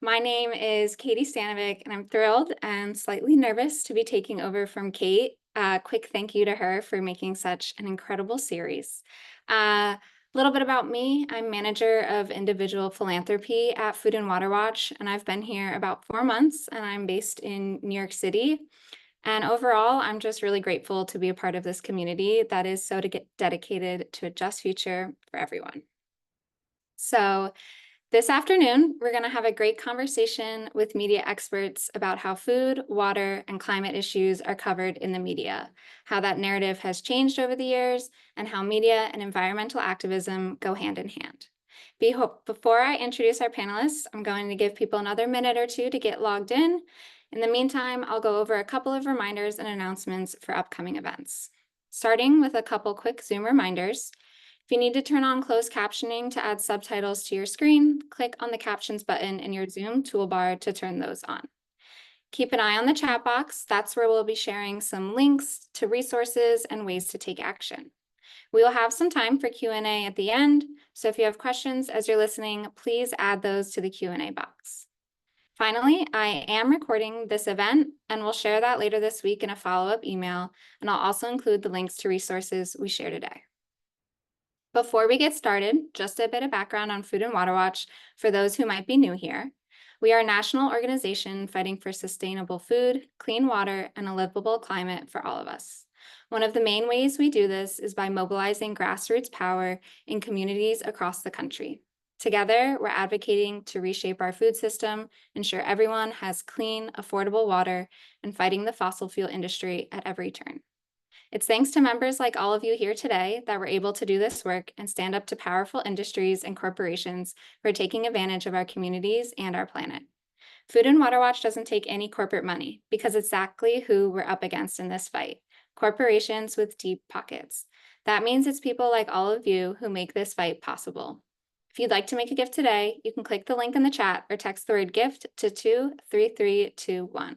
My name is Katie Stanovic, and I'm thrilled and slightly nervous to be taking over from Kate. Quick thank you to her for making such an incredible series. A little bit about me. I'm manager of individual philanthropy at Food and Water Watch, and I've been here about 4 months, and I'm based in New York City. And overall, I'm just really grateful to be a part of this community that is so dedicated to a just future for everyone. So this afternoon, we're going to have a great conversation with media experts about how food, water, and climate issues are covered in the media, how that narrative has changed over the years, and how media and environmental activism go hand in hand. Before I introduce our panelists, I'm going to give people another minute or two to get logged in. In the meantime, I'll go over a couple of reminders and announcements for upcoming events. Starting with a couple quick Zoom reminders. If you need to turn on closed captioning to add subtitles to your screen, click on the captions button in your Zoom toolbar to turn those on. Keep an eye on the chat box. That's where we'll be sharing some links to resources and ways to take action. We will have some time for Q&A at the end, so if you have questions as you're listening, please add those to the Q&A box. Finally, I am recording this event, and we'll share that later this week in a follow-up email, and I'll also include the links to resources we share today. Before we get started, just a bit of background on Food and Water Watch for those who might be new here. We are a national organization fighting for sustainable food, clean water, and a livable climate for all of us. One of the main ways we do this is by mobilizing grassroots power in communities across the country. Together, we're advocating to reshape our food system, ensure everyone has clean, affordable water, and fighting the fossil fuel industry at every turn. It's thanks to members like all of you here today that we're able to do this work and stand up to powerful industries and corporations who are taking advantage of our communities and our planet. Food and Water Watch doesn't take any corporate money because it's exactly who we're up against in this fight: corporations with deep pockets. That means it's people like all of you who make this fight possible. If you'd like to make a gift today, you can click the link in the chat or text the word gift to 23321.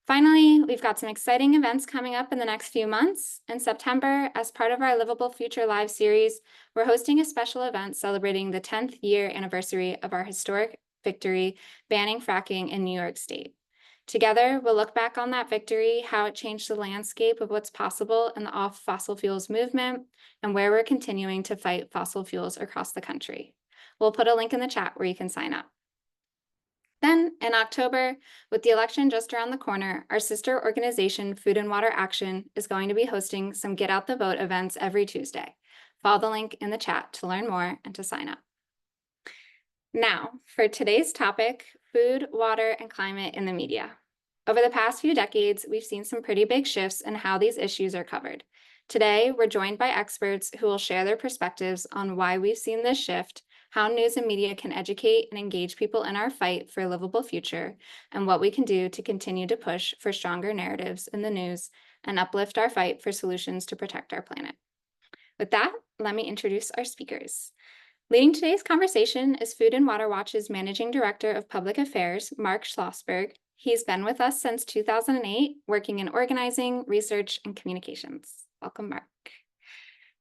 Finally, we've got some exciting events coming up in the next few months. In September, as part of our Livable Future Live series, we're hosting a special event celebrating the 10th year anniversary of our historic victory banning fracking in New York State. Together, we'll look back on that victory, how it changed the landscape of what's possible in the off fossil fuels movement, and where we're continuing to fight fossil fuels across the country. We'll put a link in the chat where you can sign up. Then, in October, with the election just around the corner, our sister organization, Food and Water Action, is going to be hosting some Get Out the Vote events every Tuesday. Follow the link in the chat to learn more and to sign up. Now, for today's topic, food, water, and climate in the media. Over the past few decades, we've seen some pretty big shifts in how these issues are covered. Today, we're joined by experts who will share their perspectives on why we've seen this shift, how news and media can educate and engage people in our fight for a livable future, and what we can do to continue to push for stronger narratives in the news and uplift our fight for solutions to protect our planet. With that, let me introduce our speakers. Leading today's conversation is Food and Water Watch's Managing Director of Public Affairs, Mark Schlosberg. He's been with us since 2008, working in organizing, research, and communications. Welcome, Mark.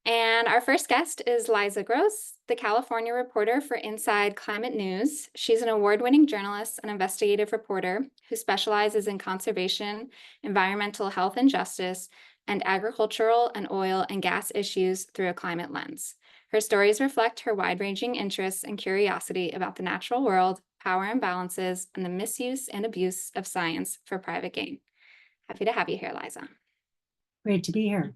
And our first guest is Liza Gross, the California reporter for Inside Climate News. She's an award-winning journalist and investigative reporter who specializes in conservation, environmental health and justice, and agricultural and oil and gas issues through a climate lens. Her stories reflect her wide-ranging interests and curiosity about the natural world, power imbalances, and the misuse and abuse of science for private gain. Happy to have you here, Liza. Great to be here.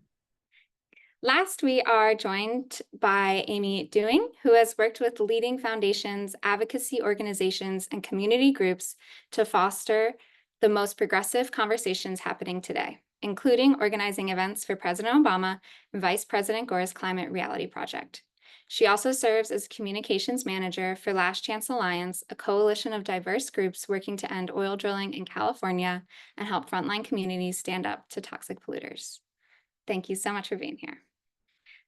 Last, we are joined by Aimee Dewing, who has worked with leading foundations, advocacy organizations, and community groups to foster the most progressive conversations happening today, including organizing events for President Obama and Vice President Gore's Climate Reality Project. She also serves as communications manager for Last Chance Alliance, a coalition of diverse groups working to end oil drilling in California and help frontline communities stand up to toxic polluters. Thank you so much for being here.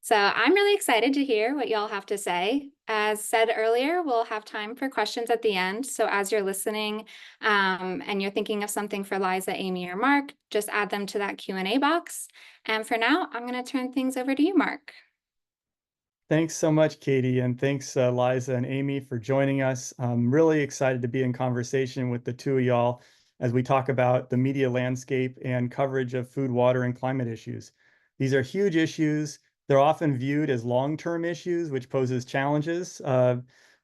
So I'm really excited to hear what y'all have to say. As said earlier, we'll have time for questions at the end. So as you're listening and you're thinking of something for Liza, Aimee, or Mark, just add them to that Q&A box. And for now, I'm going to turn things over to you, Mark. Thanks so much, Katie, and thanks, Liza and Aimee, for joining us. I'm really excited to be in conversation with the two of y'all as we talk about the media landscape and coverage of food, water, and climate issues. These are huge issues. They're often viewed as long-term issues, which poses challenges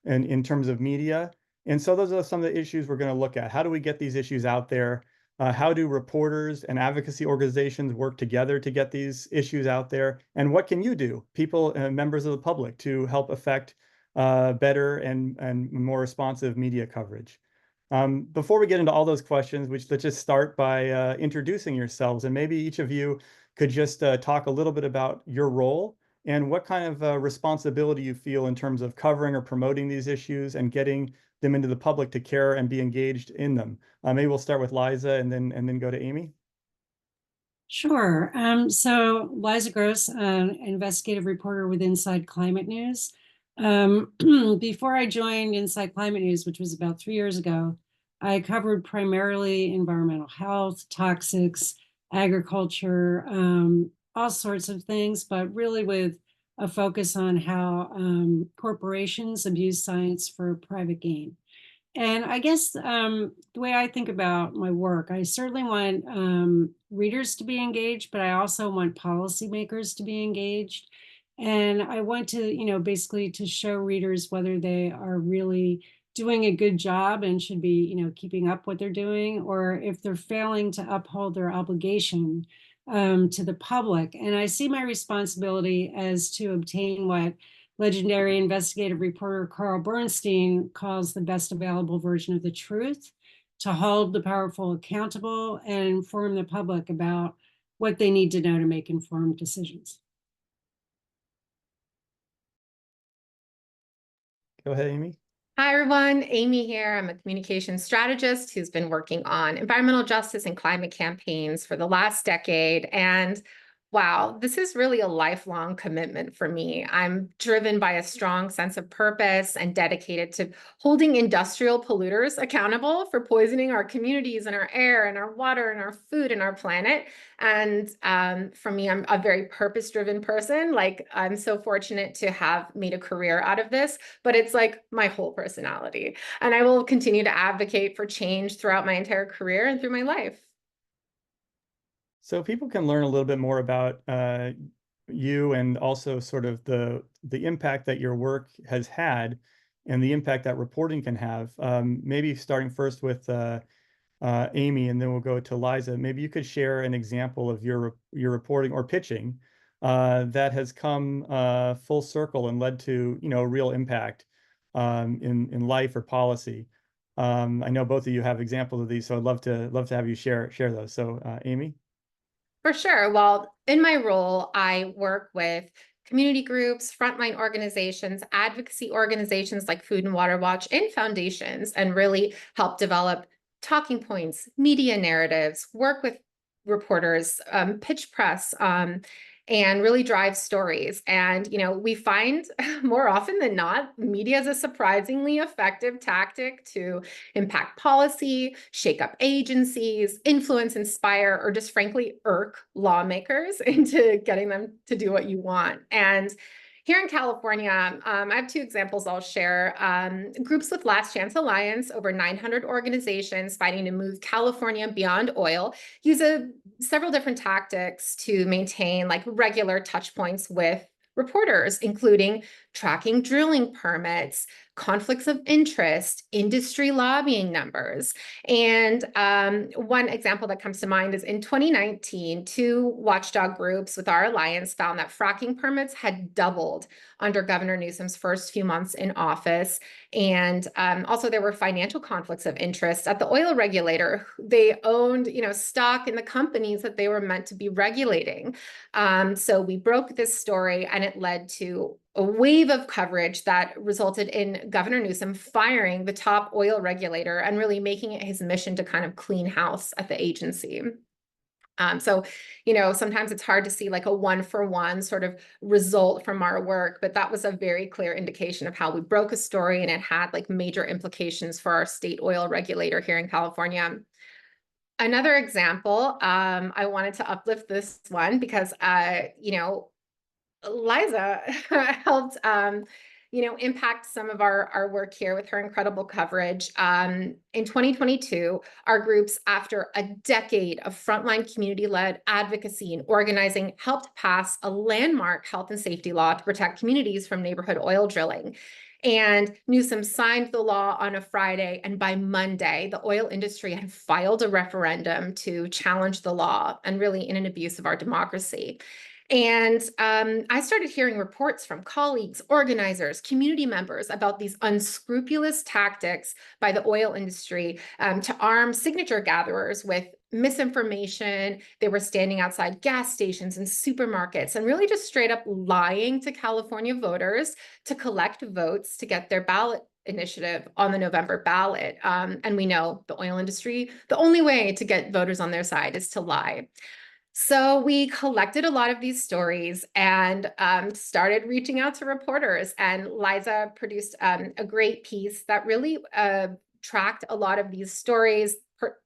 in terms of media. And so those are some of the issues we're going to look at. How do we get these issues out there? How do reporters and advocacy organizations work together to get these issues out there? And what can you do, people and members of the public, to help affect better and more responsive media coverage? Before we get into all those questions, let's just start by introducing yourselves. And maybe each of you could just talk a little bit about your role and what kind of responsibility you feel in terms of covering or promoting these issues and getting them into the public to care and be engaged in them. Maybe we'll start with Liza and then go to Aimee. Sure. So Liza Gross, investigative reporter with Inside Climate News. Before I joined Inside Climate News, which was about 3 years ago, I covered primarily environmental health, toxics, agriculture, all sorts of things, but really with a focus on how corporations abuse science for private gain. And I guess the way I think about my work, I certainly want readers to be engaged, but I also want policymakers to be engaged. And I want to, basically to show readers whether they are really doing a good job and should be, keeping up what they're doing, or if they're failing to uphold their obligation to the public. And I see my responsibility as to obtain what legendary investigative reporter Carl Bernstein calls the best available version of the truth, to hold the powerful accountable and inform the public about what they need to know to make informed decisions. Go ahead, Aimee. Hi, everyone. Aimee here. I'm a communications strategist who's been working on environmental justice and climate campaigns for the last decade. And wow, this is really a lifelong commitment for me. I'm driven by a strong sense of purpose and dedicated to holding industrial polluters accountable for poisoning our communities and our air and our water and our food and our planet. And for me, I'm a very purpose-driven person. Like, I'm so fortunate to have made a career out of this, but it's like my whole personality. And I will continue to advocate for change throughout my entire career and through my life. So people can learn a little bit more about you and also sort of the impact that your work has had and the impact that reporting can have. Maybe starting first with Aimee, and then we'll go to Liza. Maybe you could share an example of your reporting or pitching that has come full circle and led to real impact in life or policy. I know both of you have examples of these, so I'd love to have you share those. So Aimee. For sure. Well, in my role, I work with community groups, frontline organizations, advocacy organizations like Food and Water Watch, and foundations, and really help develop talking points, media narratives, work with reporters, pitch press, and really drive stories. And, we find more often than not, media is a surprisingly effective tactic to impact policy, shake up agencies, influence, inspire, or just frankly irk lawmakers into getting them to do what you want. And here in California, I have two examples I'll share. Groups with Last Chance Alliance, over 900 organizations fighting to move California beyond oil, use several different tactics to maintain like regular touch points with reporters, including tracking drilling permits, conflicts of interest, industry lobbying numbers. And one example that comes to mind is in 2019, two watchdog groups with our alliance found that fracking permits had doubled under Governor Newsom's first few months in office. And also there were financial conflicts of interest at the oil regulator. They owned, stock in the companies that they were meant to be regulating. So we broke this story, and it led to a wave of coverage that resulted in Governor Newsom firing the top oil regulator and really making it his mission to kind of clean house at the agency. So, sometimes it's hard to see like a one-for-one sort of result from our work, but that was a very clear indication of how we broke a story, and it had like major implications for our state oil regulator here in California. Another example, I wanted to uplift this one because, Liza helped, impact some of our work here with her incredible coverage. In 2022, our groups, after a decade of frontline community-led advocacy and organizing, helped pass a landmark health and safety law to protect communities from neighborhood oil drilling. And Newsom signed the law on a Friday, and by Monday, the oil industry had filed a referendum to challenge the law, and really in an abuse of our democracy. And I started hearing reports from colleagues, organizers, community members about these unscrupulous tactics by the oil industry to arm signature gatherers with misinformation. They were standing outside gas stations and supermarkets and really just straight up lying to California voters to collect votes to get their ballot initiative on the November ballot. And we know the oil industry, the only way to get voters on their side is to lie. So we collected a lot of these stories and started reaching out to reporters. And Liza produced a great piece that really tracked a lot of these stories,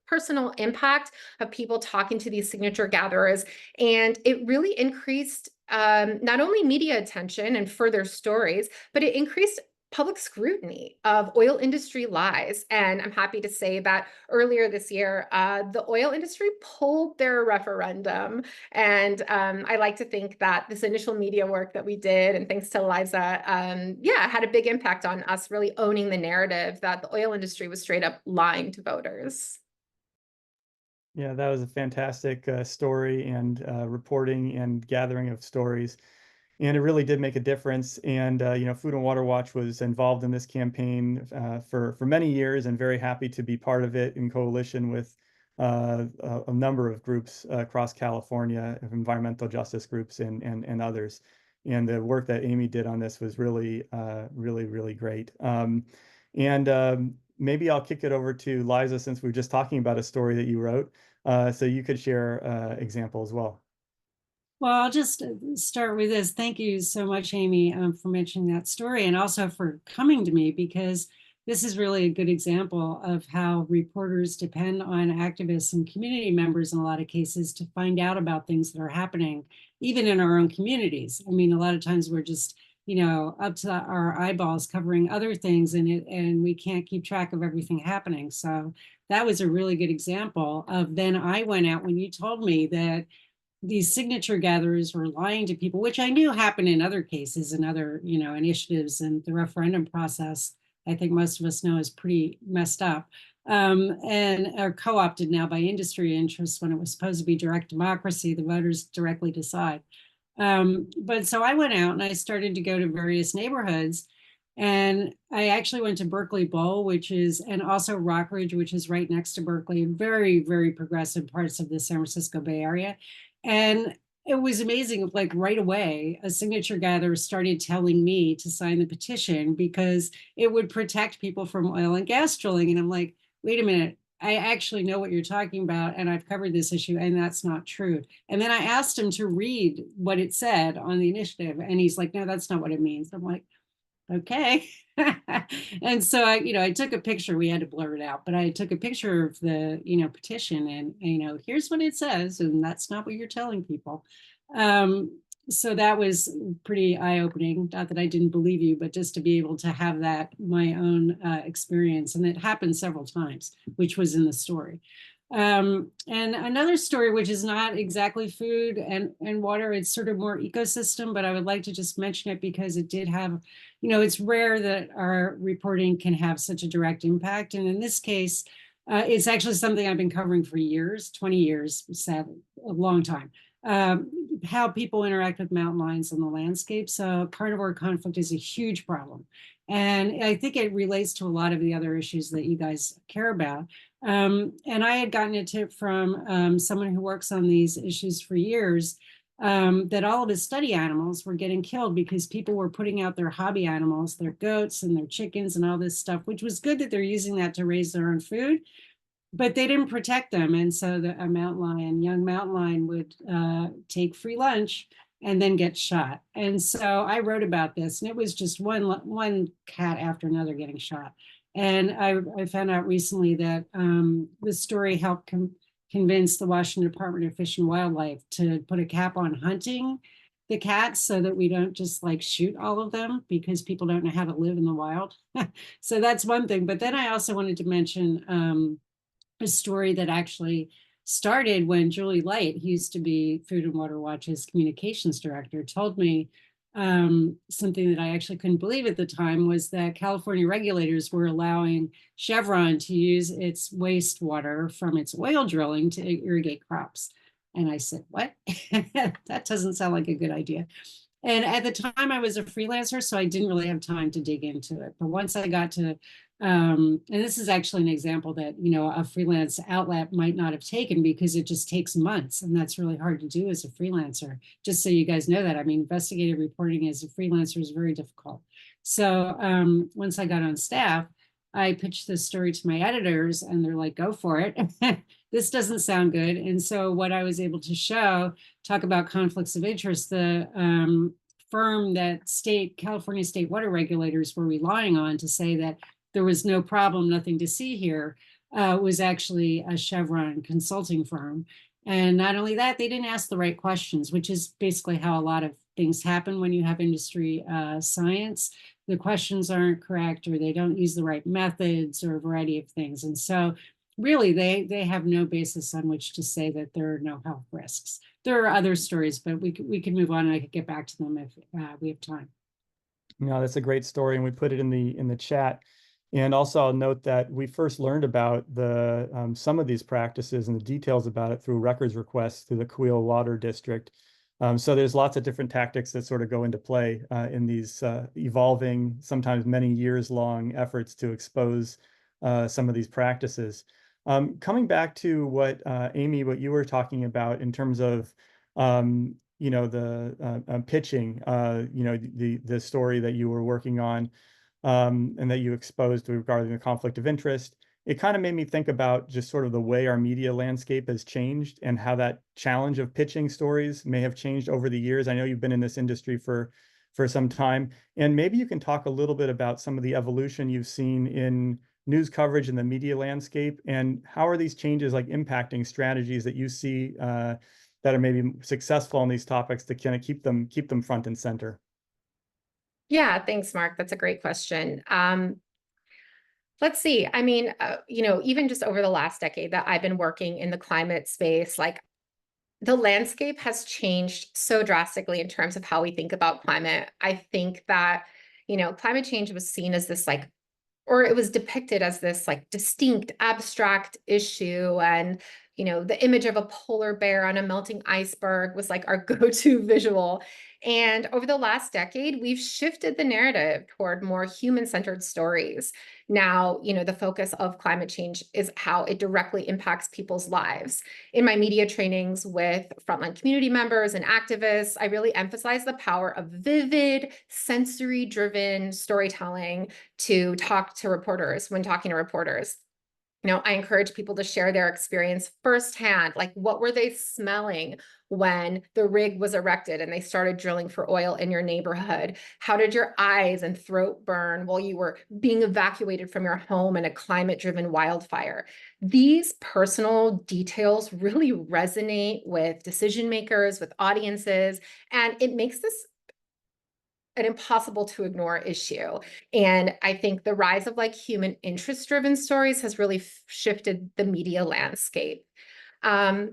personal impact of people talking to these signature gatherers. And it really increased not only media attention and further stories, but it increased public scrutiny of oil industry lies. And I'm happy to say that earlier this year, the oil industry pulled their referendum. And I like to think that this initial media work that we did, and thanks to Liza, had a big impact on us really owning the narrative that the oil industry was straight up lying to voters. Yeah, that was a fantastic story and reporting and gathering of stories. And it really did make a difference. And, Food and Water Watch was involved in this campaign for many years, and very happy to be part of it in coalition with a number of groups across California, of environmental justice groups and others. And the work that Aimee did on this was really, really great. Maybe I'll kick it over to Liza, since we were just talking about a story that you wrote. So you could share example as well. Well, I'll just start with this. Thank you so much, Aimee, for mentioning that story, and also for coming to me, because this is really a good example of how reporters depend on activists and community members in a lot of cases to find out about things that are happening, even in our own communities. I mean, a lot of times we're just, up to our eyeballs covering other things, and we can't keep track of everything happening. So that was a really good example of, then I went out when you told me that these signature gatherers were lying to people, which I knew happened in other cases and other, initiatives, and the referendum process, I think most of us know, is pretty messed up, and are co-opted now by industry interests when it was supposed to be direct democracy. The voters directly decide. But so I went out and I started to go to various neighborhoods, and I actually went to Berkeley Bowl, and also Rockridge, which is right next to Berkeley, very, very progressive parts of the San Francisco Bay Area. And it was amazing. Like right away, a signature gatherer started telling me to sign the petition because it would protect people from oil and gas drilling. And I'm like, wait a minute, I actually know what you're talking about, and I've covered this issue, and that's not true. And then I asked him to read what it said on the initiative, and he's like, no, that's not what it means. I'm like, okay. And so I took a picture. We had to blur it out, but I took a picture of the, petition, and, here's what it says, and that's not what you're telling people. So that was pretty eye-opening. Not that I didn't believe you, but just to be able to have that, my own experience. And it happened several times, which was in the story. And another story, which is not exactly food and water, it's sort of more ecosystem, but I would like to just mention it because it did have, it's rare that our reporting can have such a direct impact. And in this case, it's actually something I've been covering for years, 20 years, a long time. How people interact with mountain lions in the landscape. So carnivore conflict is a huge problem. And I think it relates to a lot of the other issues that you guys care about. And I had gotten a tip from someone who works on these issues for years, that all of his study animals were getting killed because people were putting out their hobby animals, their goats and their chickens and all this stuff, which was good that they're using that to raise their own food, but they didn't protect them. And so a young mountain lion would take free lunch and then get shot. And so I wrote about this, and it was just one cat after another getting shot. And I found out recently that this story helped convince the Washington Department of Fish and Wildlife to put a cap on hunting the cats so that we don't just like shoot all of them because people don't know how to live in the wild. So that's one thing. But then I also wanted to mention a story that actually started when Julie Light, who used to be Food and Water Watch's communications director, told me something that I actually couldn't believe at the time, was that California regulators were allowing Chevron to use its wastewater from its oil drilling to irrigate crops. And I said, what? That doesn't sound like a good idea. And at the time I was a freelancer, so I didn't really have time to dig into it. But once I got to, and this is actually an example that, you know, a freelance outlet might not have taken because it just takes months. And that's really hard to do as a freelancer. Just so you guys know that. I mean, investigative reporting as a freelancer is very difficult. So once I got on staff, I pitched this story to my editors and they're like, go for it. This doesn't sound good. And so what I was able to show, talk about conflicts of interest, the firm that California state water regulators were relying on to say that there was no problem, nothing to see here, was actually a Chevron consulting firm. And not only that, they didn't ask the right questions, which is basically how a lot of things happen when you have industry science. The questions aren't correct, or they don't use the right methods, or a variety of things. And so really, they have no basis on which to say that there are no health risks. There are other stories, but we could move on and I could get back to them if we have time. No, that's a great story, and we put it in the chat. And also, I'll note that we first learned about the some of these practices and the details about it through records requests through the Coeel Water District. So there's lots of different tactics that sort of go into play in these evolving, sometimes many years long efforts to expose some of these practices. Coming back to what Aimee, what you were talking about in terms of you know, the pitching, you know, the story that you were working on and that you exposed regarding the conflict of interest, it kind of made me think about just sort of the way our media landscape has changed and how that challenge of pitching stories may have changed over the years. I know you've been in this industry for some time, and maybe you can talk a little bit about some of the evolution you've seen in news coverage in the media landscape, and how are these changes like impacting strategies that you see that are maybe successful on these topics to kind of keep them front and center? Yeah, thanks, Mark. That's a great question. Let's see. I mean, you know, even just over the last decade that I've been working in the climate space, like the landscape has changed so drastically in terms of how we think about climate. I think that, you know, climate change was seen as this like, or it was depicted as this like distinct abstract issue. And, you know, the image of a polar bear on a melting iceberg was like our go-to visual. And over the last decade, we've shifted the narrative toward more human-centered stories. Now, you know, the focus of climate change is how it directly impacts people's lives. In my media trainings with frontline community members and activists, I really emphasize the power of vivid, sensory-driven storytelling to talk to reporters when talking to reporters. You know, I encourage people to share their experience firsthand. Like, what were they smelling when the rig was erected and they started drilling for oil in your neighborhood? How did your eyes and throat burn while you were being evacuated from your home in a climate-driven wildfire? These personal details really resonate with decision makers, with audiences, and it makes this an impossible to ignore issue. And I think the rise of like human interest driven stories has really shifted the media landscape. And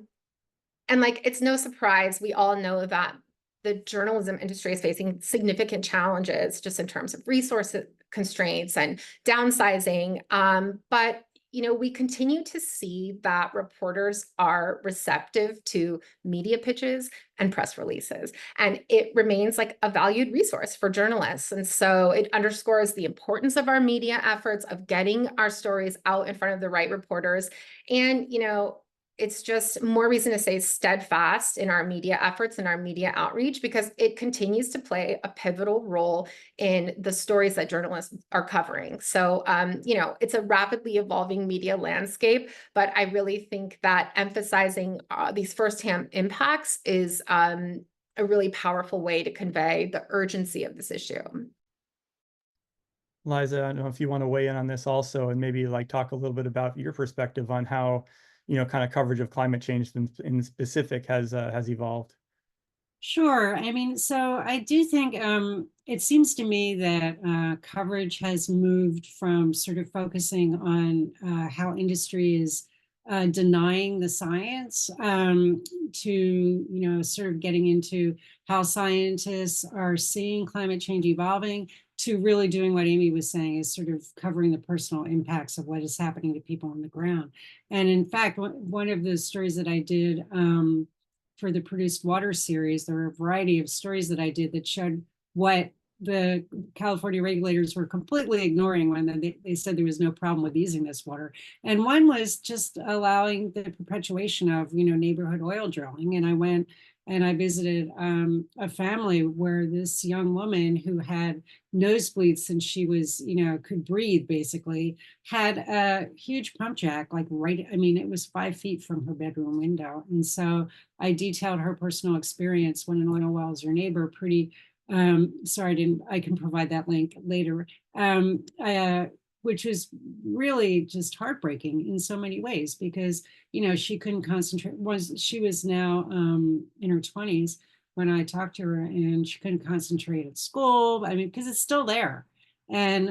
like, it's no surprise, we all know that the journalism industry is facing significant challenges just in terms of resource constraints and downsizing. But you know, we continue to see that reporters are receptive to media pitches and press releases, and it remains like a valued resource for journalists. And so it underscores the importance of our media efforts of getting our stories out in front of the right reporters. And, you know, it's just more reason to stay steadfast in our media efforts and our media outreach, because it continues to play a pivotal role in the stories that journalists are covering. So, you know, it's a rapidly evolving media landscape, but I really think that emphasizing these firsthand impacts is a really powerful way to convey the urgency of this issue. Liza, I don't know if you want to weigh in on this also, and maybe like talk a little bit about your perspective on how, you know, kind of coverage of climate change in specific has evolved. Sure. I mean, so I do think it seems to me that coverage has moved from sort of focusing on how industry is denying the science to, sort of getting into how scientists are seeing climate change evolving, to really doing what Aimee was saying, is sort of covering the personal impacts of what is happening to people on the ground. And in fact, one of the stories that I did for the Produced Water series, there were a variety of stories that I did that showed what the California regulators were completely ignoring when they said there was no problem with using this water. And one was just allowing the perpetuation of, neighborhood oil drilling. And I went and I visited a family where this young woman who had nosebleeds since she was, could breathe, basically, had a huge pump jack, like it was 5 feet from her bedroom window. And so I detailed her personal experience when an oil well is your neighbor. I can provide that link later. Which was really just heartbreaking in so many ways, because she couldn't concentrate. She was now in her 20s when I talked to her, and she couldn't concentrate at school. I mean, because it's still there. And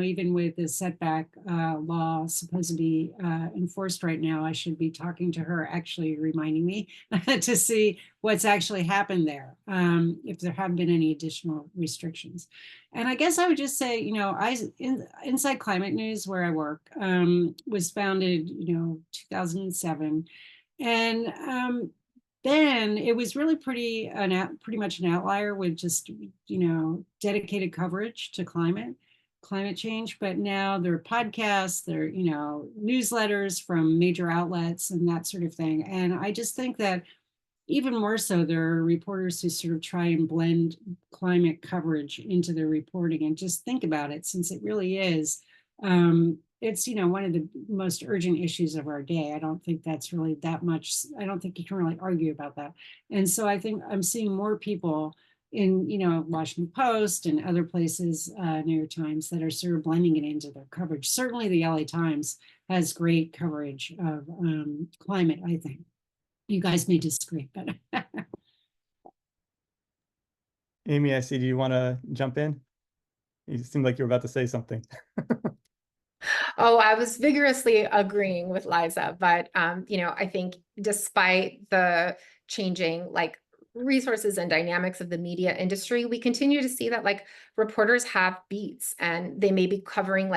even with the setback law supposed to be enforced right now, I should be talking to her, actually reminding me to see what's actually happened there, if there have been any additional restrictions. And I guess I would just say, Inside Climate News, where I work, was founded, 2007. And then it was really pretty much an outlier with just, dedicated coverage to climate change. But now there are podcasts, there are, newsletters from major outlets and that sort of thing. And I just think that even more so, there are reporters who sort of try and blend climate coverage into their reporting. And just think about it, since it really is, it's, one of the most urgent issues of our day. I don't think that's really that much. I don't think you can really argue about that. And so I think I'm seeing more people in, Washington Post and other places, New York Times, that are sort of blending it into their coverage. Certainly the LA Times has great coverage of climate, I think. You guys may disagree, but Aimee, I see. Do you want to jump in? You seemed like you were about to say something. Oh, I was vigorously agreeing with Liza, but I think despite the changing resources and dynamics of the media industry, we continue to see that reporters have beats, and they may be covering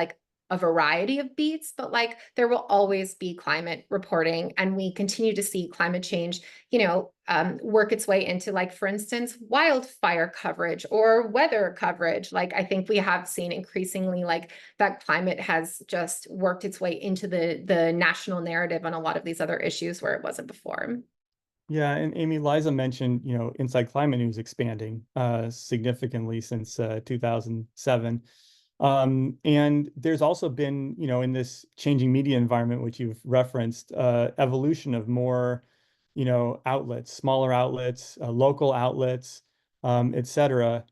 a variety of beats, but there will always be climate reporting, and we continue to see climate change, work its way into for instance, wildfire coverage or weather coverage. I think we have seen increasingly that climate has just worked its way into the national narrative on a lot of these other issues where it wasn't before. Yeah, and Aimee, Liza mentioned, Inside Climate News expanding significantly since 2007. And there's also been, in this changing media environment, which you've referenced, evolution of more, outlets, smaller outlets, local outlets, et cetera.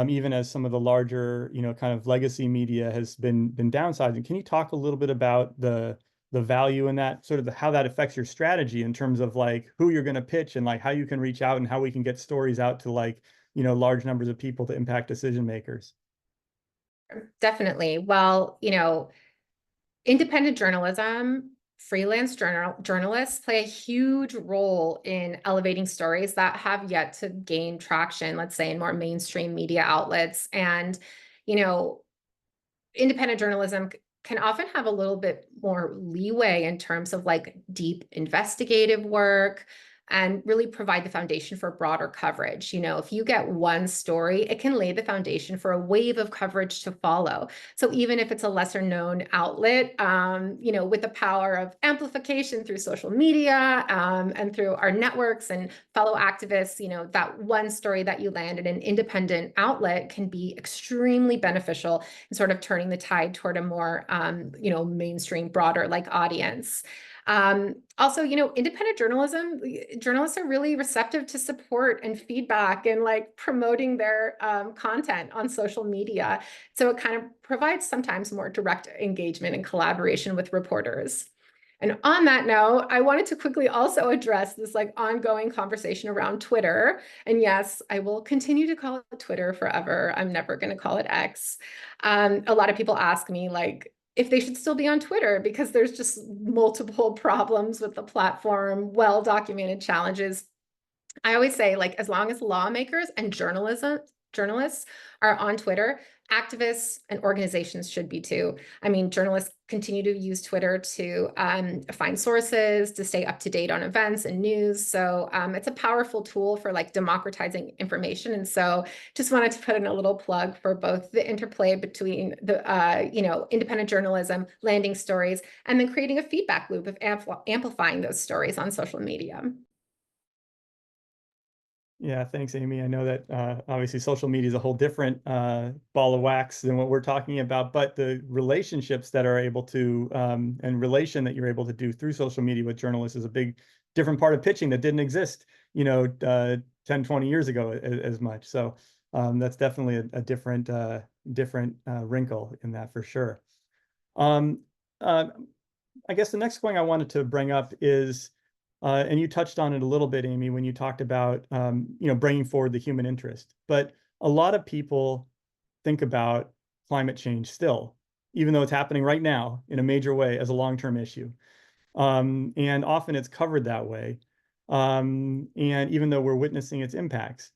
Even as some of the larger, kind of legacy media has been downsizing. Can you talk a little bit about the value in that, sort of how that affects your strategy in terms of who you're going to pitch, and how you can reach out, and how we can get stories out to large numbers of people to impact decision makers? Definitely. Well, independent journalism, freelance journalists play a huge role in elevating stories that have yet to gain traction, let's say in more mainstream media outlets. And, independent journalism can often have a little bit more leeway in terms of deep investigative work, and really provide the foundation for broader coverage. If you get one story, it can lay the foundation for a wave of coverage to follow. So even if it's a lesser known outlet, with the power of amplification through social media and through our networks and fellow activists, that one story that you land in an independent outlet can be extremely beneficial in sort of turning the tide toward a more, mainstream, broader audience. Also, independent journalists are really receptive to support and feedback and promoting their content on social media. So it kind of provides sometimes more direct engagement and collaboration with reporters. And on that note, I wanted to quickly also address this like ongoing conversation around Twitter. And yes, I will continue to call it Twitter forever. I'm never going to call it X. A lot of people ask me like if they should still be on Twitter because there's just multiple problems with the platform, well-documented challenges. I always say, like, as long as lawmakers and journalists are on Twitter, activists and organizations should be too. I mean, journalists continue to use Twitter to find sources, to stay up to date on events and news. So it's a powerful tool for like democratizing information. And so just wanted to put in a little plug for both the interplay between the, independent journalism, landing stories, and then creating a feedback loop of amplifying those stories on social media. Yeah, thanks, Aimee. I know that obviously social media is a whole different ball of wax than what we're talking about, but the relationships that are able to and relation that you're able to do through social media with journalists is a big different part of pitching that didn't exist, 10, 20 years ago as much. So that's definitely a different wrinkle in that for sure. I guess the next point I wanted to bring up is and you touched on it a little bit, Aimee, when you talked about, bringing forward the human interest. But a lot of people think about climate change still, even though it's happening right now in a major way as a long-term issue. And often it's covered that way. And even though we're witnessing its impacts.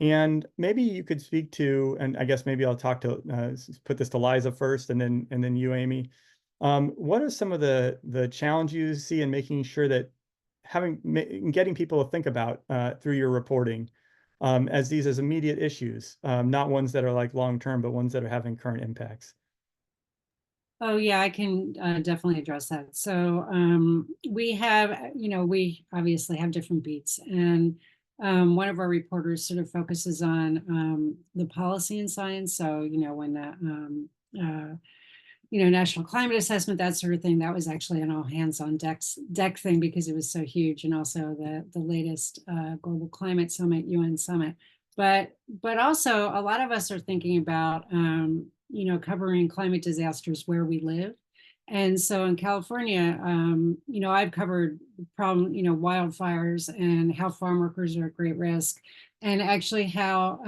And maybe you could speak to, and I guess maybe I'll put this to Liza first and then you, Aimee. What are some of the challenges you see in making sure that getting people to think about through your reporting as immediate issues, not ones that are like long-term, but ones that are having current impacts? Oh yeah, I can definitely address that. So we obviously have different beats, and one of our reporters sort of focuses on the policy and science. So when the national climate assessment, that sort of thing, that was actually an all hands on deck thing because it was so huge, and also the latest global climate summit, UN summit. But also a lot of us are thinking about covering climate disasters where we live. And so in California, I've covered wildfires and how farm workers are at great risk, and actually how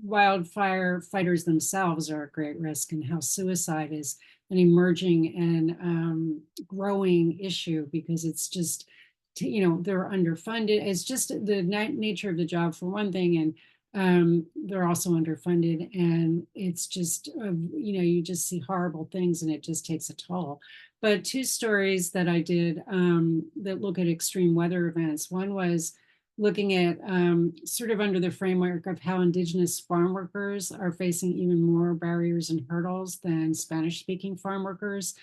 wildfire fighters themselves are at great risk, and how suicide is an emerging and growing issue because it's just, they're underfunded. It's just the nature of the job for one thing, and they're also underfunded, and it's just, you just see horrible things and it just takes a toll. But two stories that I did that look at extreme weather events. One was looking at sort of under the framework of how Indigenous farm workers are facing even more barriers and hurdles than Spanish-speaking farm workers,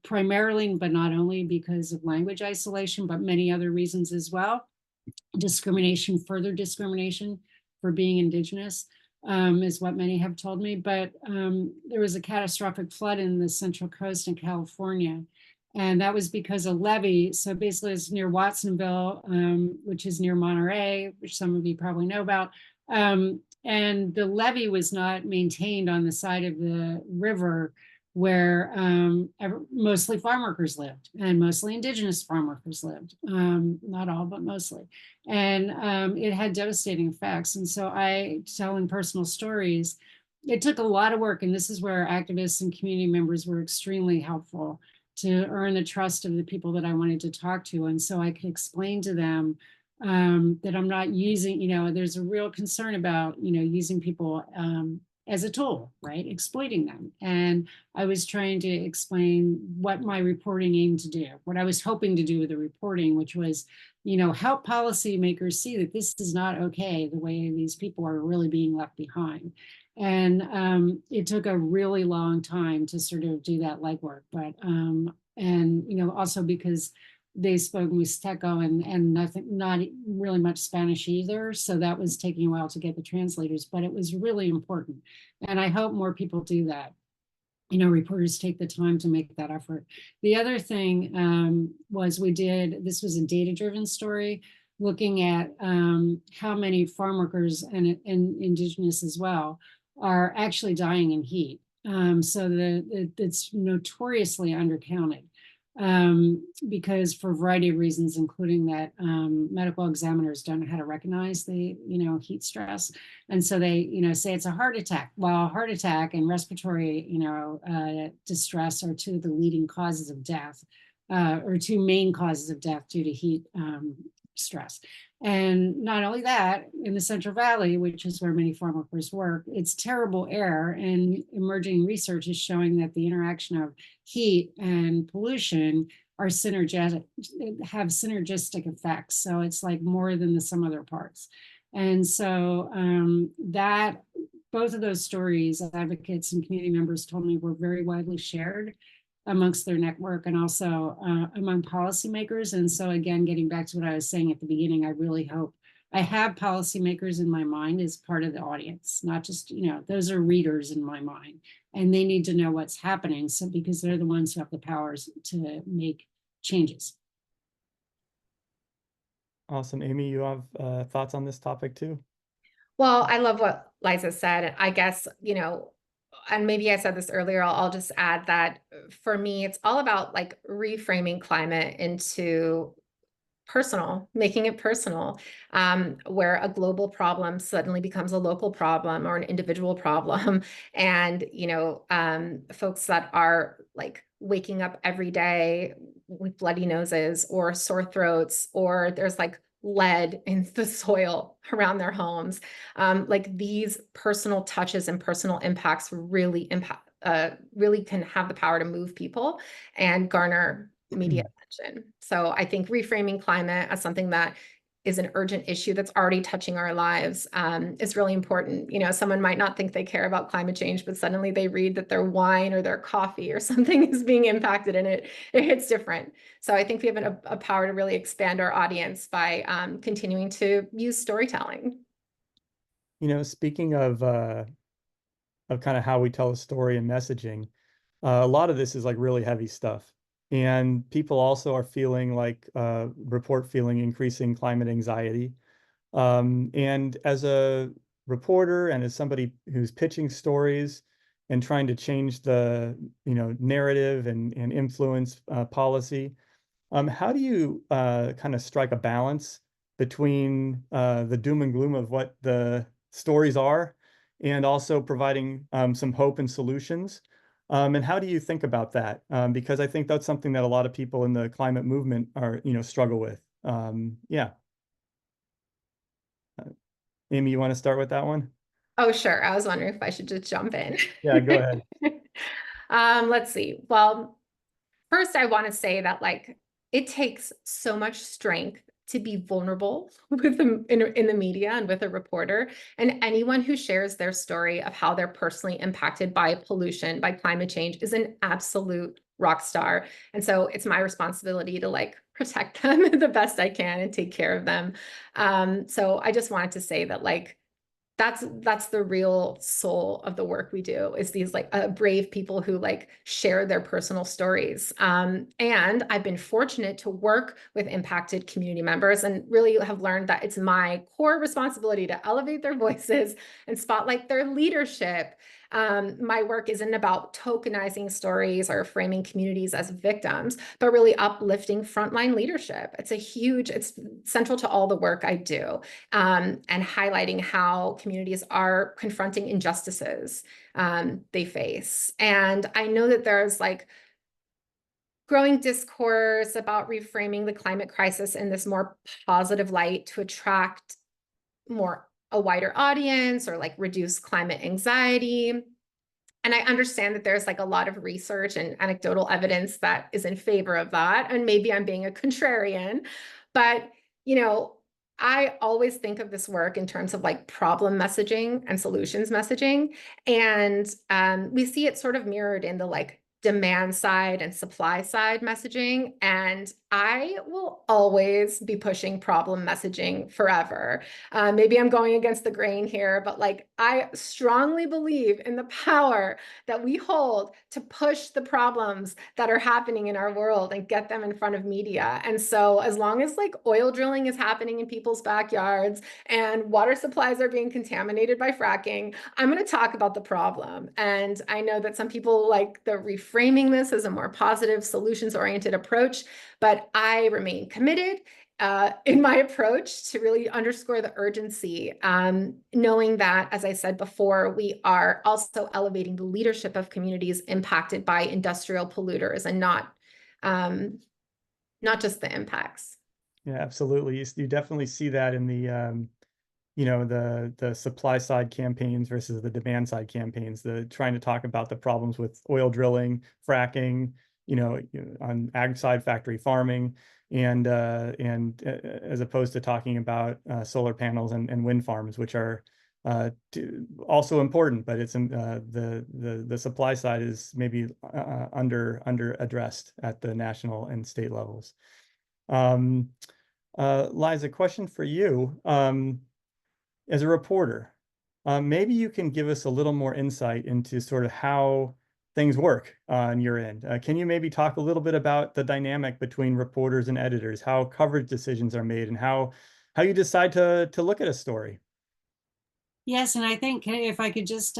primarily, but not only because of language isolation, but many other reasons as well. Further discrimination for being Indigenous is what many have told me. But there was a catastrophic flood in the Central Coast in California. And that was because a levee, so basically it's near Watsonville, which is near Monterey, which some of you probably know about. And the levee was not maintained on the side of the river where mostly farm workers lived, and mostly Indigenous farm workers lived. Not all, but mostly. And it had devastating effects. And so telling personal stories, it took a lot of work. And this is where activists and community members were extremely helpful to earn the trust of the people that I wanted to talk to. And so I could explain to them that I'm not using, there's a real concern about, using people as a tool, right? Exploiting them. And I was trying to explain what my reporting aimed to do, what I was hoping to do with the reporting, which was, help policymakers see that this is not okay, the way these people are really being left behind. And it took a really long time to sort of do that legwork, but also because they spoke Mixteco and not really much Spanish either, so that was taking a while to get the translators, but it was really important, and I hope more people do that. Reporters take the time to make that effort. The other thing was this was a data-driven story, looking at how many farm workers and Indigenous as well are actually dying in heat. So it's notoriously undercounted. because for a variety of reasons, including that medical examiners don't know how to recognize the, heat stress. And so they, say it's a heart attack. Well, heart attack and respiratory, distress are two of the leading causes of death, or two main causes of death due to heat stress. And not only that, in the Central Valley, which is where many farm workers work, it's terrible air, and emerging research is showing that the interaction of heat and pollution are synergistic, have synergistic effects. So it's like more than the sum of their parts. And so that both of those stories, advocates and community members told me, were very widely shared amongst their network and also among policymakers. And so again, getting back to what I was saying at the beginning, I really hope I have policymakers in my mind as part of the audience, not just, those are readers in my mind, and they need to know what's happening. So because they're the ones who have the powers to make changes. Awesome. Aimee, you have thoughts on this topic too? Well, I love what Liza said. I guess, and maybe I said this earlier, I'll just add that for me, it's all about like reframing climate into personal, making it personal, where a global problem suddenly becomes a local problem or an individual problem. And, folks that are like waking up every day with bloody noses or sore throats, or there's like lead in the soil around their homes. Like these personal touches and personal impacts really really can have the power to move people and garner media attention. So I think reframing climate as something that is an urgent issue that's already touching our lives is really important. Someone might not think they care about climate change, but suddenly they read that their wine or their coffee or something is being impacted, and it hits different. So I think we have a power to really expand our audience by continuing to use storytelling. Speaking of kind of how we tell a story and messaging, a lot of this is like really heavy stuff. And people also are feeling like, report feeling increasing climate anxiety. And as a reporter and as somebody who's pitching stories and trying to change the, narrative and influence policy, how do you kind of strike a balance between the doom and gloom of what the stories are and also providing some hope and solutions? And how do you think about that? Because I think that's something that a lot of people in the climate movement are, struggle with. Yeah. Aimee, you want to start with that one? Oh, sure. I was wondering if I should just jump in. Yeah, go ahead. Let's see. Well, first, I want to say that like it takes so much strength to be vulnerable with in the media and with a reporter, and anyone who shares their story of how they're personally impacted by pollution, by climate change, is an absolute rock star. And so it's my responsibility to like protect them the best I can and take care of them. So I just wanted to say that like that's the real soul of the work we do, is these like brave people who like share their personal stories. And I've been fortunate to work with impacted community members and really have learned that it's my core responsibility to elevate their voices and spotlight their leadership. My work isn't about tokenizing stories or framing communities as victims, but really uplifting frontline leadership. It's central to all the work I do, and highlighting how communities are confronting injustices they face. And I know that there's like growing discourse about reframing the climate crisis in this more positive light to attract a wider audience or like reduce climate anxiety. And I understand that there's like a lot of research and anecdotal evidence that is in favor of that. And maybe I'm being a contrarian, but I always think of this work in terms of like problem messaging and solutions messaging. And we see it sort of mirrored in the like demand side and supply side messaging. And I will always be pushing problem messaging forever. Maybe I'm going against the grain here, but like I strongly believe in the power that we hold to push the problems that are happening in our world and get them in front of media. And so as long as like oil drilling is happening in people's backyards and water supplies are being contaminated by fracking, I'm going to talk about the problem. And I know that some people like the framing this as a more positive, solutions-oriented approach, but I remain committed in my approach to really underscore the urgency, knowing that, as I said before, we are also elevating the leadership of communities impacted by industrial polluters and not just the impacts. Yeah, absolutely. You definitely see that in the the supply side campaigns versus the demand side campaigns, the trying to talk about the problems with oil drilling, fracking, on ag side, factory farming, and as opposed to talking about solar panels and wind farms, which are also important, but it's the supply side is maybe under addressed at the national and state levels. Liza, question for you. As a reporter, maybe you can give us a little more insight into sort of how things work on your end. Can you maybe talk a little bit about the dynamic between reporters and editors, how coverage decisions are made, and how you decide to look at a story? Yes, and I think if I could just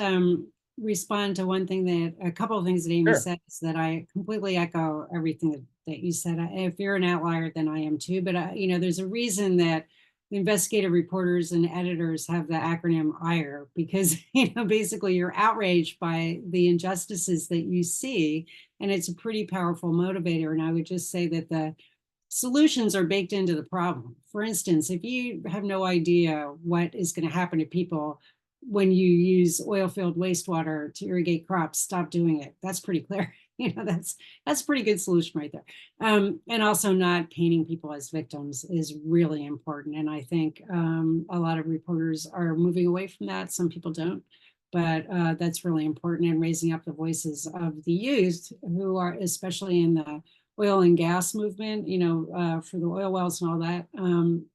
respond to a couple of things that Aimee Sure. said, is that I completely echo everything that you said. If you're an outlier, then I am too. But there's a reason that investigative reporters and editors have the acronym IRE, because basically you're outraged by the injustices that you see, and it's a pretty powerful motivator. And I would just say that the solutions are baked into the problem. For instance, if you have no idea what is going to happen to people when you use oil-filled wastewater to irrigate crops, stop doing it. That's pretty clear. That's a pretty good solution right there. And also not painting people as victims is really important. And I think a lot of reporters are moving away from that. Some people don't, but that's really important. And raising up the voices of the youth who are, especially in the oil and gas movement, for the oil wells and all that,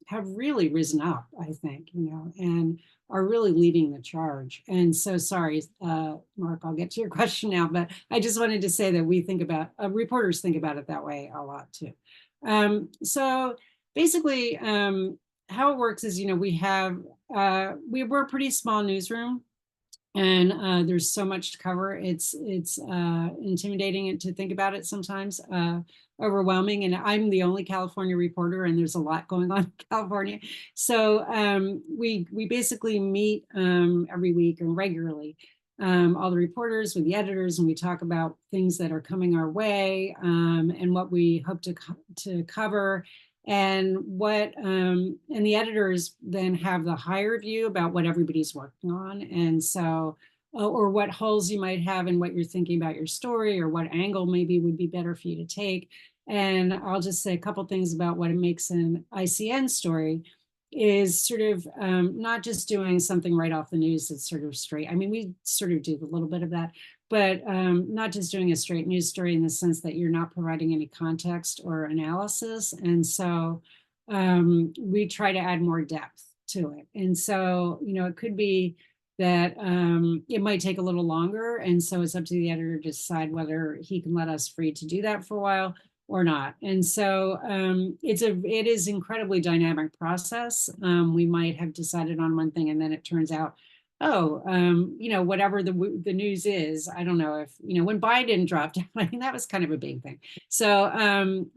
have really risen up, I think, and are really leading the charge. And so, sorry, Mark, I'll get to your question now, but I just wanted to say that we think about, reporters think about it that way a lot too. So basically, how it works is, we're a pretty small newsroom, and there's so much to cover. It's intimidating to think about it sometimes, overwhelming. And I'm the only California reporter, and there's a lot going on in California. So we basically meet every week and regularly, all the reporters with the editors, and we talk about things that are coming our way, and what we hope to cover. And the editors then have the higher view about what everybody's working on. And so, or what holes you might have in what you're thinking about your story, or what angle maybe would be better for you to take. And I'll just say a couple things about what it makes an ICN story is sort of not just doing something right off the news that's sort of straight. I mean, we sort of do a little bit of that, but not just doing a straight news story in the sense that you're not providing any context or analysis. And so we try to add more depth to it. And so, it could be that it might take a little longer. And so it's up to the editor to decide whether he can let us free to do that for a while or not. And so it is incredibly dynamic process. We might have decided on one thing, and then it turns out, whatever the news is, I don't know if, when Biden dropped out, I mean, that was kind of a big thing. So,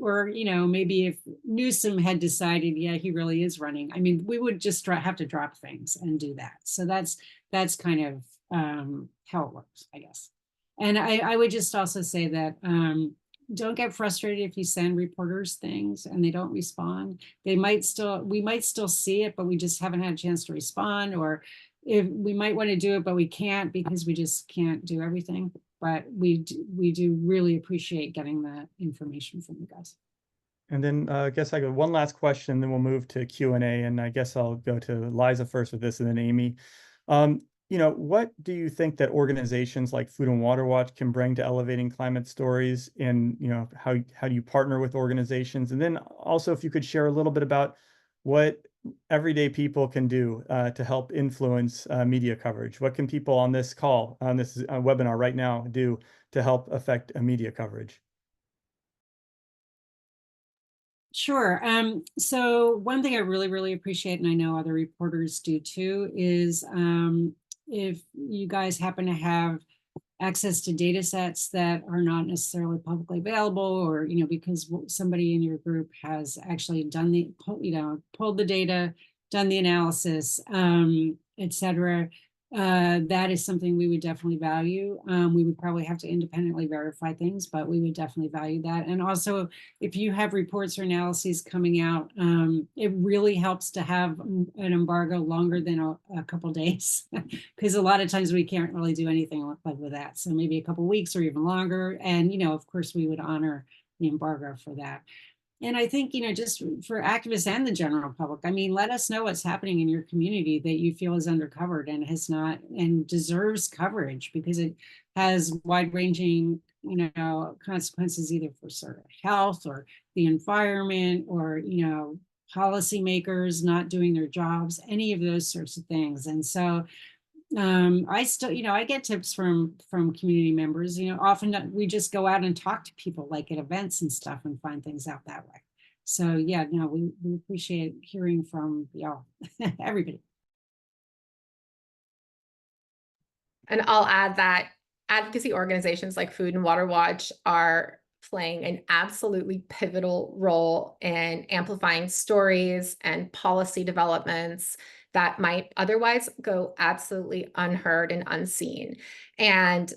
or, maybe if Newsom had decided, yeah, he really is running, I mean, we would just have to drop things and do that. So that's kind of how it works, I guess. And I would just also say that, don't get frustrated if you send reporters things and they don't respond. We might still see it, but we just haven't had a chance to respond, or if we might want to do it, but we can't because we just can't do everything. But we do really appreciate getting that information from you guys. And then I guess I got one last question, then we'll move to Q&A. And I guess I'll go to Liza first with this, and then Aimee. What do you think that organizations like Food and Water Watch can bring to elevating climate stories? And, how do you partner with organizations? And then also, if you could share a little bit about what everyday people can do to help influence media coverage. What can people on this call, on this webinar right now, do to help affect media coverage? Sure. So one thing I really, really appreciate, and I know other reporters do too, is if you guys happen to have access to data sets that are not necessarily publicly available, or, because somebody in your group has actually done the, pulled the data, done the analysis, et cetera. That is something we would definitely value. We would probably have to independently verify things, but we would definitely value that. And also, if you have reports or analyses coming out, it really helps to have an embargo longer than a couple days, because a lot of times we can't really do anything with that. So maybe a couple weeks or even longer. And, of course, we would honor the embargo for that. And I think, just for activists and the general public, I mean, let us know what's happening in your community that you feel is undercovered and has not and deserves coverage, because it has wide-ranging, consequences either for sort of health or the environment, or, policymakers not doing their jobs, any of those sorts of things. And so I still, I get tips from community members. Often we just go out and talk to people, like at events and stuff, and find things out that way. So yeah, no, we appreciate hearing from y'all, everybody. And I'll add that advocacy organizations like Food and Water Watch are playing an absolutely pivotal role in amplifying stories and policy developments that might otherwise go absolutely unheard and unseen. And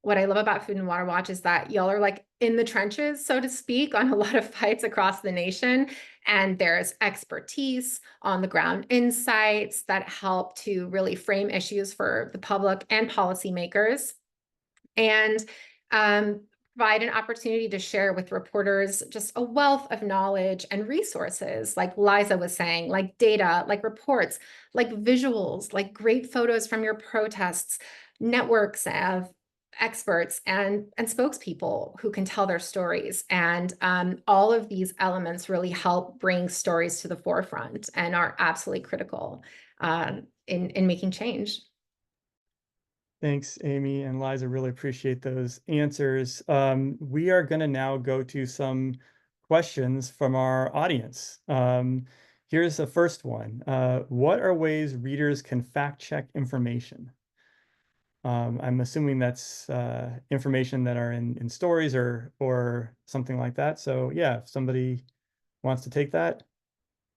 what I love about Food and Water Watch is that y'all are like in the trenches, so to speak, on a lot of fights across the nation. And there's expertise, on the ground insights that help to really frame issues for the public and policymakers, and provide an opportunity to share with reporters just a wealth of knowledge and resources, like Liza was saying, like data, like reports, like visuals, like great photos from your protests, networks of experts and spokespeople who can tell their stories. And all of these elements really help bring stories to the forefront and are absolutely critical in making change. Thanks, Aimee and Liza. Really appreciate those answers. We are going to now go to some questions from our audience. Here's the first one. What are ways readers can fact check information? I'm assuming that's information that are in stories or something like that. So yeah, if somebody wants to take that.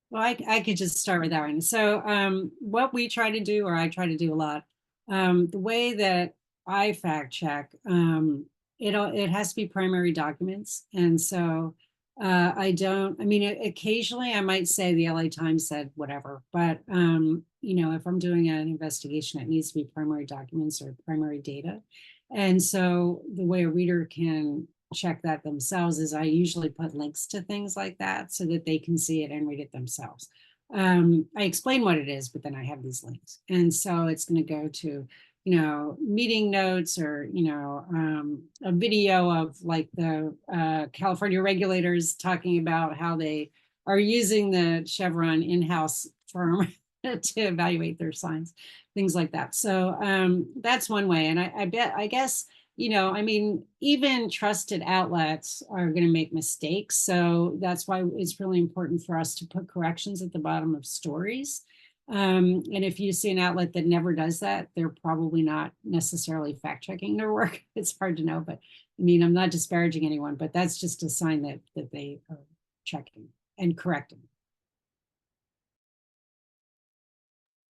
Well, I could just start with that one. So what we try to do, or I try to do a lot, the way that I fact check, it has to be primary documents. And so occasionally I might say the LA Times said whatever, but if I'm doing an investigation, it needs to be primary documents or primary data. And so the way a reader can check that themselves is I usually put links to things like that so that they can see it and read it themselves. I explain what it is, but then I have these links. And so it's going to go to, meeting notes, or, a video of like the California regulators talking about how they are using the Chevron in-house firm to evaluate their signs, things like that. So that's one way. And I guess, even trusted outlets are going to make mistakes. So that's why it's really important for us to put corrections at the bottom of stories. And if you see an outlet that never does that, they're probably not necessarily fact checking their work. It's hard to know, but I'm not disparaging anyone, but that's just a sign that they are checking and correcting.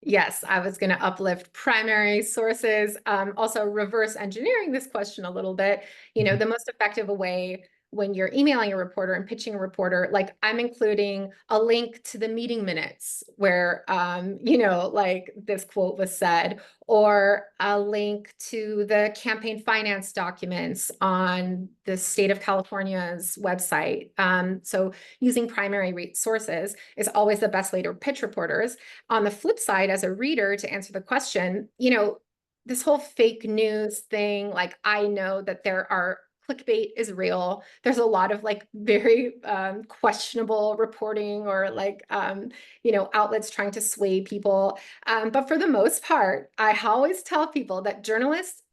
Yes, I was going to uplift primary sources. Also reverse engineering this question a little bit. The most effective way when you're emailing a reporter and pitching a reporter, like I'm including a link to the meeting minutes where, like this quote was said, or a link to the campaign finance documents on the state of California's website. So using primary sources is always the best way to pitch reporters. On the flip side, as a reader, to answer the question, this whole fake news thing, like I know that clickbait is real. There's a lot of like very questionable reporting, or like, outlets trying to sway people. But for the most part, I always tell people that journalists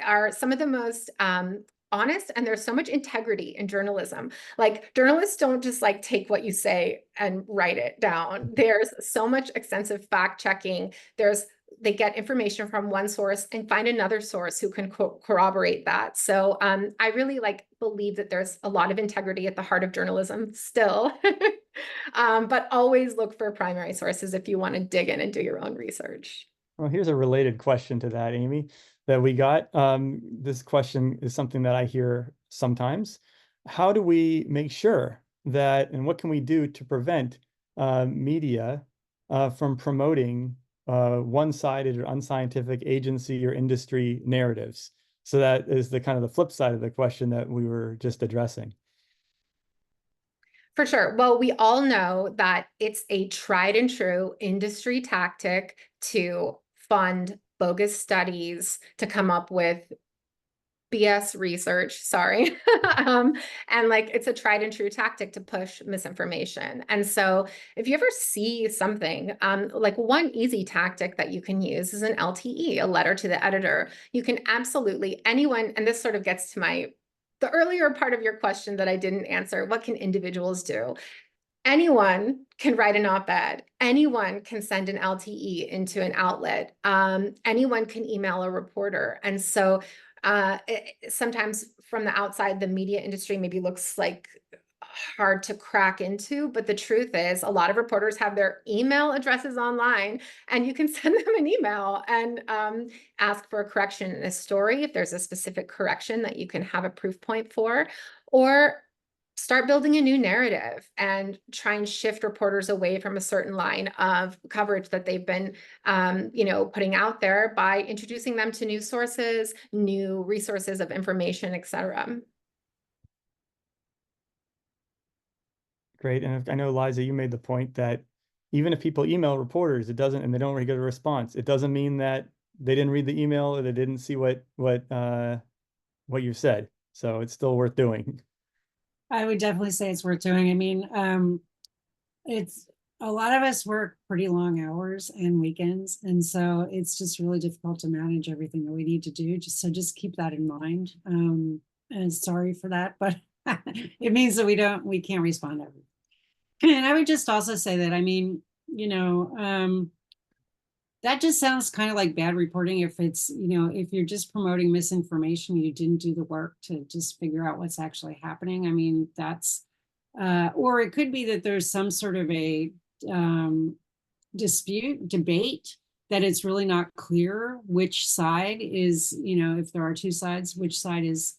are some of the most honest, and there's so much integrity in journalism. Like journalists don't just like take what you say and write it down. There's so much extensive fact checking. There's they get information from one source and find another source who can corroborate that. So I really believe that there's a lot of integrity at the heart of journalism still, but always look for primary sources if you want to dig in and do your own research. Well, here's a related question to that, Aimee, that we got. This question is something that I hear sometimes. How do we make sure that, and what can we do to prevent media from promoting one-sided or unscientific agency or industry narratives? So that is the kind of the flip side of the question that we were just addressing. For sure. Well, we all know that it's a tried and true industry tactic to fund bogus studies, to come up with BS research, sorry. And it's a tried and true tactic to push misinformation. And so if you ever see something, one easy tactic that you can use is an LTE, a letter to the editor. You can absolutely, anyone, and this sort of gets to the earlier part of your question that I didn't answer, what can individuals do? Anyone can write an op-ed. Anyone can send an LTE into an outlet. Anyone can email a reporter. And so sometimes from the outside, the media industry maybe looks hard to crack into, but the truth is a lot of reporters have their email addresses online, and you can send them an email and ask for a correction in a story if there's a specific correction that you can have a proof point for, or start building a new narrative and try and shift reporters away from a certain line of coverage that they've been, putting out there by introducing them to new sources, new resources of information, et cetera. Great. And I know, Liza, you made the point that even if people email reporters, and they don't really get a response, it doesn't mean that they didn't read the email or they didn't see what you said. So it's still worth doing. I would definitely say it's worth doing. I mean, it's a lot of us work pretty long hours and weekends, and so it's just really difficult to manage everything that we need to do. Just keep that in mind. And sorry for that, but it means that we can't respond to everything. And I would just also say that, I mean, that just sounds kind of like bad reporting if it's, if you're just promoting misinformation, you didn't do the work to just figure out what's actually happening. I mean, that's, or it could be that there's some sort of a debate, that it's really not clear which side is, if there are two sides, which side is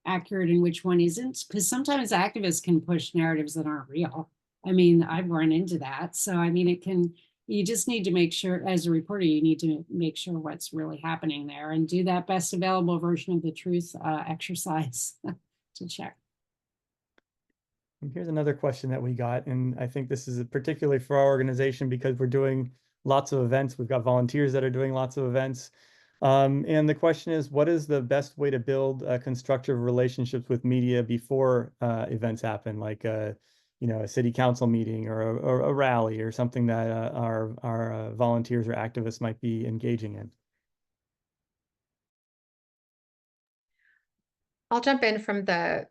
accurate and which one isn't. Because sometimes activists can push narratives that aren't real. I mean, I've run into that. So, I mean, you just need to make sure, as a reporter, you need to make sure what's really happening there and do that best available version of the truth exercise to check. And here's another question that we got, and I think this is particularly for our organization because we're doing lots of events. We've got volunteers that are doing lots of events. And the question is, what is the best way to build constructive relationships with media before events happen, like a city council meeting or a rally or something that our volunteers or activists might be engaging in? I'll jump in from the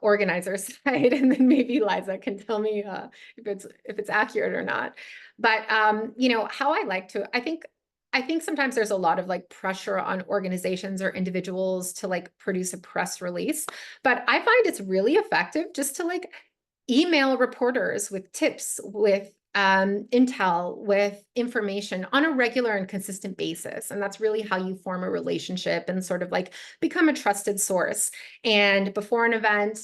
organizer side, and then maybe Liza can tell me if it's accurate or not. But how I like to, I think sometimes there's a lot of pressure on organizations or individuals to produce a press release, but I find it's really effective just to email reporters with tips, with intel, with information on a regular and consistent basis. And that's really how you form a relationship and sort of become a trusted source. And before an event,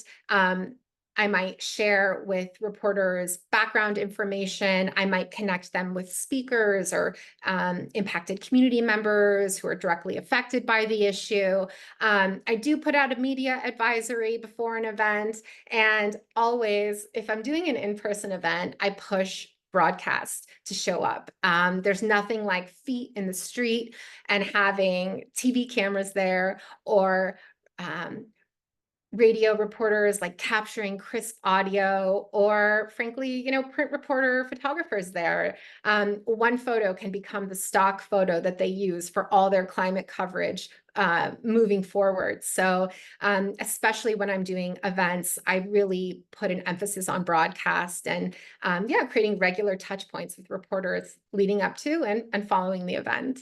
I might share with reporters background information. I might connect them with speakers or impacted community members who are directly affected by the issue. I do put out a media advisory before an event. And always, if I'm doing an in-person event, I push broadcast to show up. There's nothing like feet in the street and having TV cameras there, or radio reporters capturing crisp audio, or frankly, print reporter photographers there. One photo can become the stock photo that they use for all their climate coverage moving forward. So especially when I'm doing events, I really put an emphasis on broadcast and yeah, creating regular touch points with reporters leading up to and following the event.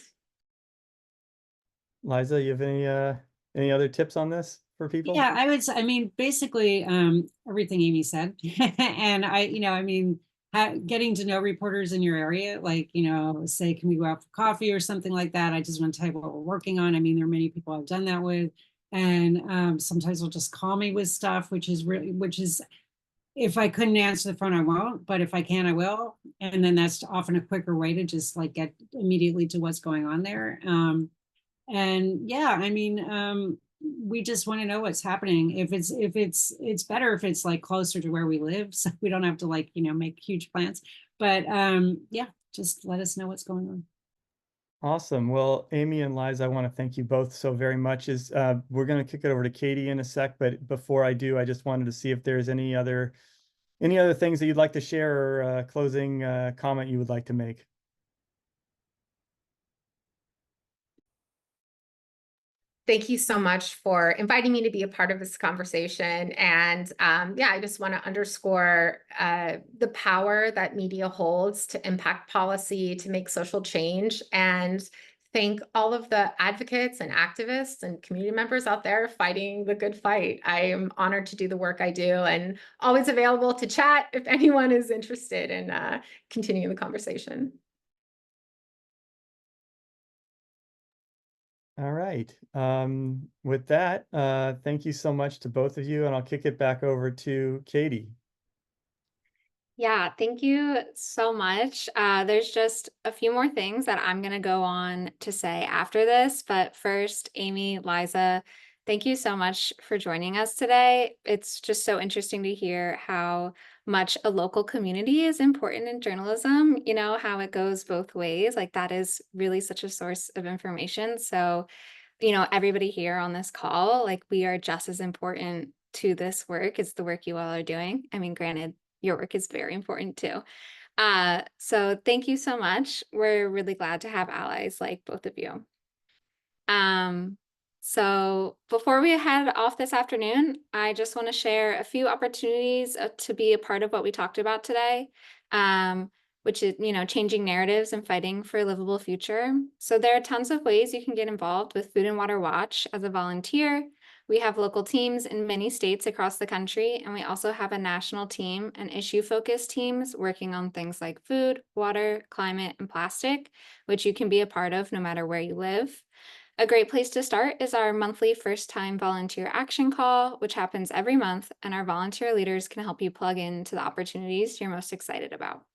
Liza, you have any other tips on this for people? Yeah, I would say, I mean, basically, everything Aimee said. And I mean, getting to know reporters in your area, like, say, can we go out for coffee or something like that? I just want to tell you what we're working on. I mean, there are many people I've done that with. And sometimes they'll just call me with stuff, which is, if I couldn't answer the phone, I won't, but if I can, I will. And then that's often a quicker way to just like get immediately to what's going on there. And yeah, I mean, we just want to know what's happening. If it's better if it's like closer to where we live, so we don't have to like, make huge plans. But yeah, just let us know what's going on. Awesome. Well, Aimee and Liza, I want to thank you both so very much. We're going to kick it over to Katie in a sec, but before I do, I just wanted to see if there's any other things that you'd like to share or closing comment you would like to make. Thank you so much for inviting me to be a part of this conversation. And yeah, I just want to underscore the power that media holds to impact policy, to make social change, and thank all of the advocates and activists and community members out there fighting the good fight. I am honored to do the work I do and always available to chat if anyone is interested in continuing the conversation. All right. With that, thank you so much to both of you, and I'll kick it back over to Katie. Yeah, thank you so much. There's just a few more things that I'm going to go on to say after this. But first, Aimee, Liza, thank you so much for joining us today. It's just so interesting to hear how much a local community is important in journalism, how it goes both ways. Like that is really such a source of information. So, everybody here on this call, like we are just as important to this work as the work you all are doing. I mean, granted, your work is very important too. So thank you so much. We're really glad to have allies like both of you. So before we head off this afternoon, I just want to share a few opportunities to be a part of what we talked about today, which is, changing narratives and fighting for a livable future. So there are tons of ways you can get involved with Food and Water Watch as a volunteer. We have local teams in many states across the country, and we also have a national team and issue-focused teams working on things like food, water, climate, and plastic, which you can be a part of no matter where you live. A great place to start is our monthly first-time volunteer action call, which happens every month, and our volunteer leaders can help you plug into the opportunities you're most excited about.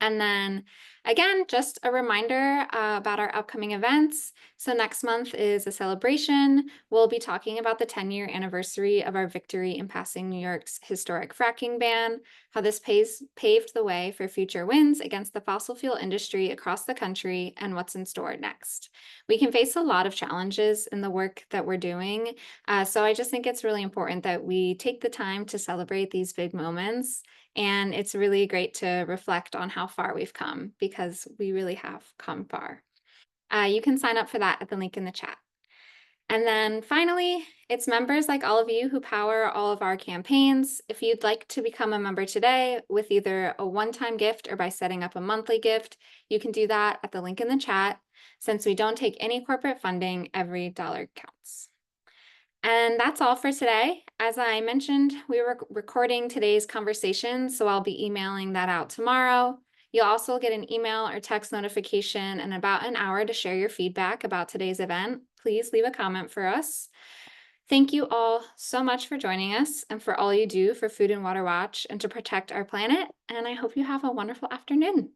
And then again, just a reminder about our upcoming events. So next month is a celebration. We'll be talking about the 10-year anniversary of our victory in passing New York's historic fracking ban, how this paved the way for future wins against the fossil fuel industry across the country, and what's in store next. We can face a lot of challenges in the work that we're doing. So I just think it's really important that we take the time to celebrate these big moments. And it's really great to reflect on how far we've come, because we really have come far. You can sign up for that at the link in the chat. And then finally, it's members like all of you who power all of our campaigns. If you'd like to become a member today with either a one-time gift or by setting up a monthly gift, you can do that at the link in the chat. Since we don't take any corporate funding, every dollar counts. And that's all for today. As I mentioned, we were recording today's conversation, so I'll be emailing that out tomorrow. You'll also get an email or text notification in about an hour to share your feedback about today's event. Please leave a comment for us. Thank you all so much for joining us and for all you do for Food and Water Watch and to protect our planet. And I hope you have a wonderful afternoon.